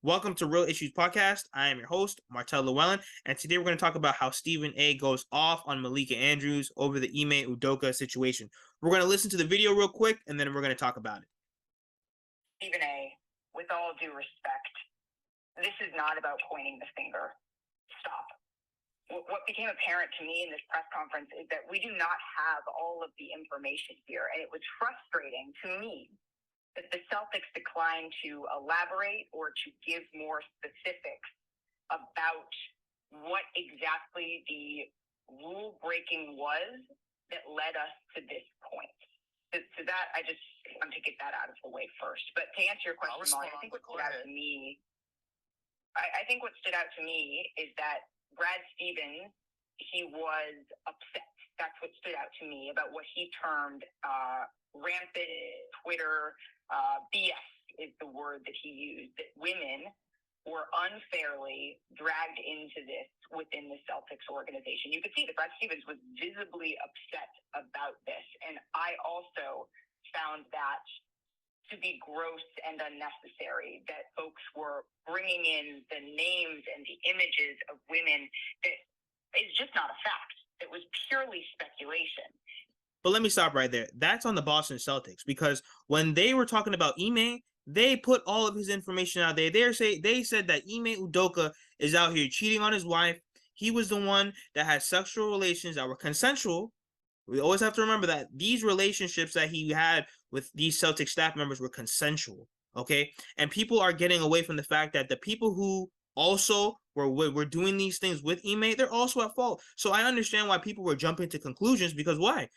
Welcome to Real Issues Podcast. I am your host, Martel Llewellyn, and today we're going to talk about how Stephen A. goes off on Malika Andrews over the Ime Udoka situation. We're going to listen to the video real quick, and then we're going to talk about it. Stephen A., with all due respect, this is not about pointing the finger. Stop. What became apparent to me in this press conference is that we do not have all of the information here, and it was frustrating to me that the Celtics declined to elaborate or to give more specifics about what exactly the rule breaking was that led us to this point. So that, I just want to get that out of the way first. But to answer your question, Molly, I think what stood out to me, I think what stood out to me is that Brad Stevens, he was upset. That's what stood out to me about what he termed rampant Twitter BS is the word that he used, that women were unfairly dragged into this within the Celtics organization. You could see that Brad Stevens was visibly upset about this. And I also found that to be gross and unnecessary, that folks were bringing in the names and the images of women that is just not a fact. It was purely speculation. But let me stop right there. That's on the Boston Celtics, because when they were talking about Ime, they put all of his information out there. They said that Ime Udoka is out here cheating on his wife. He was the one that had sexual relations that were consensual. We always have to remember that these relationships that he had with these Celtic staff members were consensual, okay? And people are getting away from the fact that the people who also were doing these things with Ime, they're also at fault. So I understand why people were jumping to conclusions, because why?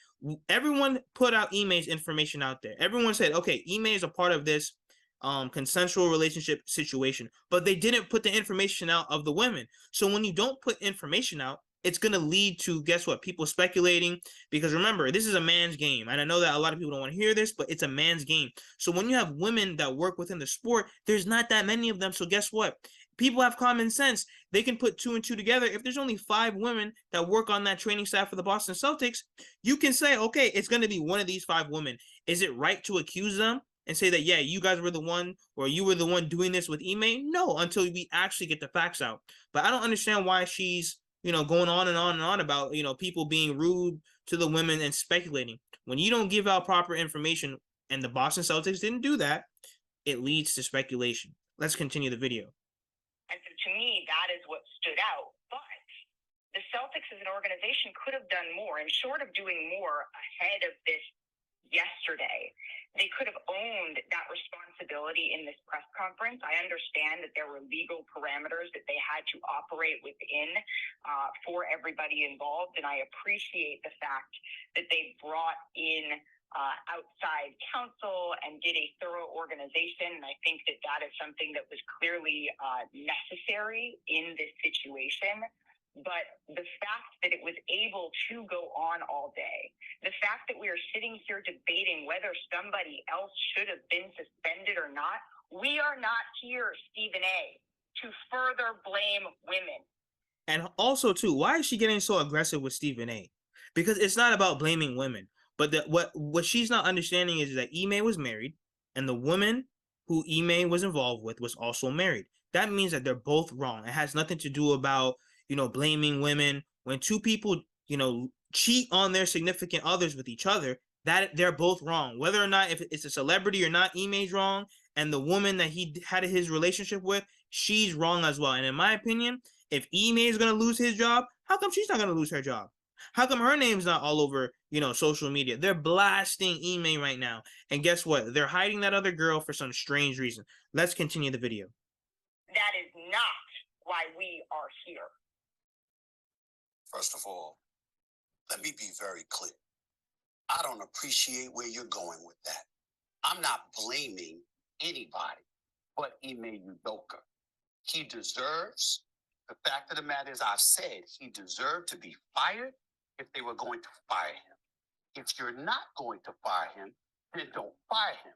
Everyone put out Ime's information out there. Everyone said, okay, Ime is a part of this consensual relationship situation, but they didn't put the information out of the women. So when you don't put information out, it's going to lead to, guess what, people speculating, because remember, this is a man's game. And I know that a lot of people don't want to hear this, but it's a man's game. So when you have women that work within the sport, there's not that many of them. So guess what? People have common sense. They can put 2 and 2 together. If there's only 5 women that work on that training staff for the Boston Celtics, you can say, okay, it's going to be one of these 5 women. Is it right to accuse them and say that, yeah, you guys were the one, or you were the one doing this with Ime? No, until we actually get the facts out. But I don't understand why she's, going on and on and on about, people being rude to the women and speculating. When you don't give out proper information, and the Boston Celtics didn't do that, it leads to speculation. Let's continue the video. And so to me, that is what stood out. But the Celtics as an organization could have done more. And short of doing more ahead of this yesterday, they could have owned that responsibility in this press conference. I understand that there were legal parameters that they had to operate within for everybody involved. And I appreciate the fact that they brought in outside counsel and did a thorough organization. And I think that that is something that was clearly necessary in this situation. But the fact that it was able to go on all day, the fact that we are sitting here debating whether somebody else should have been suspended or not, we are not here, Stephen A., to further blame women. And also, too, why is she getting so aggressive with Stephen A? Because it's not about blaming women. But what she's not understanding is that Ime was married, and the woman who Ime was involved with was also married. That means that they're both wrong. It has nothing to do about, blaming women. When 2 people, cheat on their significant others with each other, that they're both wrong. Whether or not, if it's a celebrity or not, Ime's wrong, and the woman that he had his relationship with, she's wrong as well. And in my opinion, if Ime is going to lose his job, how come she's not going to lose her job? How come her name's not all over, social media? They're blasting Ime right now. And guess what? They're hiding that other girl for some strange reason. Let's continue the video. That is not why we are here. First of all, let me be very clear. I don't appreciate where you're going with that. I'm not blaming anybody but Ime Udoka. He deserves, the fact of the matter is, I've said he deserved to be fired if they were going to fire him. If you're not going to fire him, then don't fire him.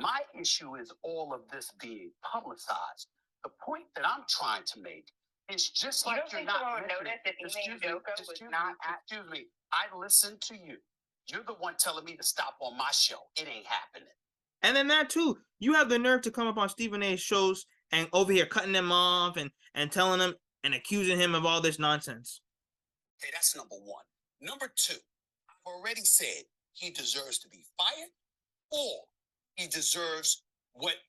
My issue is all of this being publicized. The point that I'm trying to make is just like you're not notice if Ime Udoka was not at. Excuse me. I listened to you. You're the one telling me to stop on my show. It ain't happening. And then that too, you have the nerve to come up on Stephen A's shows and over here cutting them off and telling them and accusing him of all this nonsense. Okay, that's number one. Number two, I've already said he deserves to be fired, or he deserves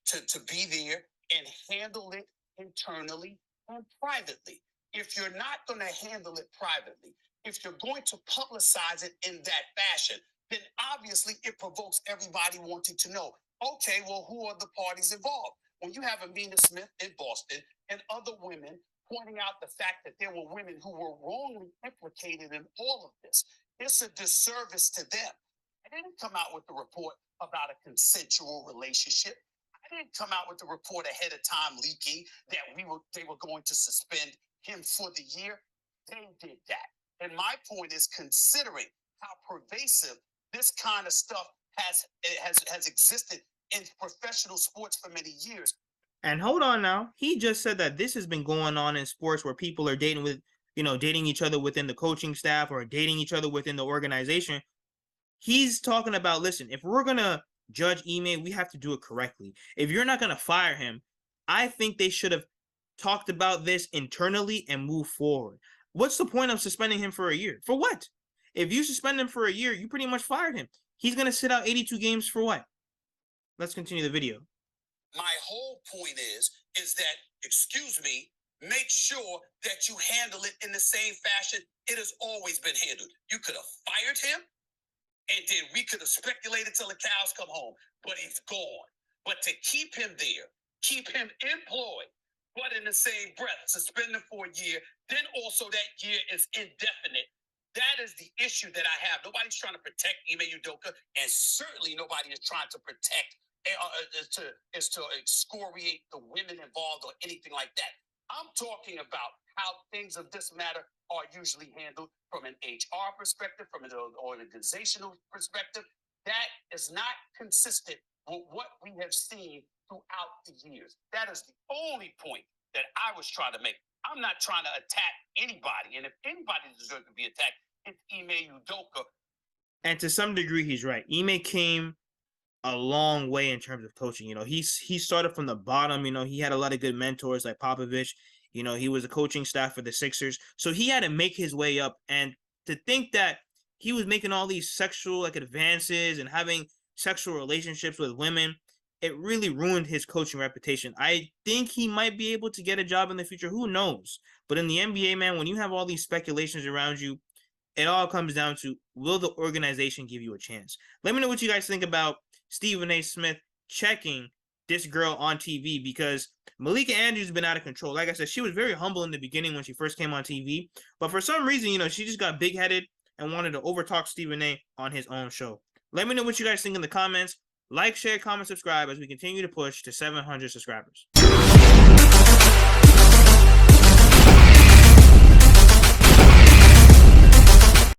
to be there and handle it internally and privately. If you're not going to handle it privately, if you're going to publicize it in that fashion, then obviously it provokes everybody wanting to know, okay, well, who are the parties involved? When you have Amina Smith in Boston and other women pointing out the fact that there were women who were wrongly implicated in all of this, it's a disservice to them. I didn't come out with the report about a consensual relationship. I didn't come out with the report ahead of time leaking that they were going to suspend him for the year. They did that. And my point is, considering how pervasive this kind of stuff has existed in professional sports for many years. And hold on now, he just said that this has been going on in sports where people are dating each other within the coaching staff or dating each other within the organization. He's talking about, listen, if we're gonna judge Ime, we have to do it correctly. If you're not gonna fire him, I think they should have talked about this internally and moved forward. What's the point of suspending him for a year? For what? If you suspend him for a year, you pretty much fired him. He's gonna sit out 82 games for what? Let's continue the video. My whole point is that, excuse me, make sure that you handle it in the same fashion it has always been handled. You could have fired him, and then we could have speculated till the cows come home, but he's gone. But to keep him there, keep him employed, but in the same breath, suspend him for a year, then also that year is indefinite. That is the issue that I have. Nobody's trying to protect Ime Udoka, and certainly nobody is trying to protect to excoriate the women involved or anything like that. I'm talking about how things of this matter are usually handled from an HR perspective, from an organizational perspective. That is not consistent with what we have seen throughout the years. That is the only point that I was trying to make. I'm not trying to attack anybody, and if anybody deserves to be attacked, it's Ime Udoka. And to some degree, he's right. Ime came a long way in terms of coaching. He started from the bottom. He had a lot of good mentors like Popovich. He was a coaching staff for the Sixers, so he had to make his way up. And to think that he was making all these sexual advances and having sexual relationships with women, it really ruined his coaching reputation. I think he might be able to get a job in the future. Who knows? But in the NBA, man, when you have all these speculations around you, it all comes down to, will the organization give you a chance? Let me know what you guys think about Stephen A. Smith checking this girl on TV, because Malika Andrews has been out of control. Like I said, she was very humble in the beginning when she first came on TV, but for some reason, she just got big-headed and wanted to overtalk Stephen A. on his own show. Let me know what you guys think in the comments. Like, share, comment, subscribe as we continue to push to 700 subscribers.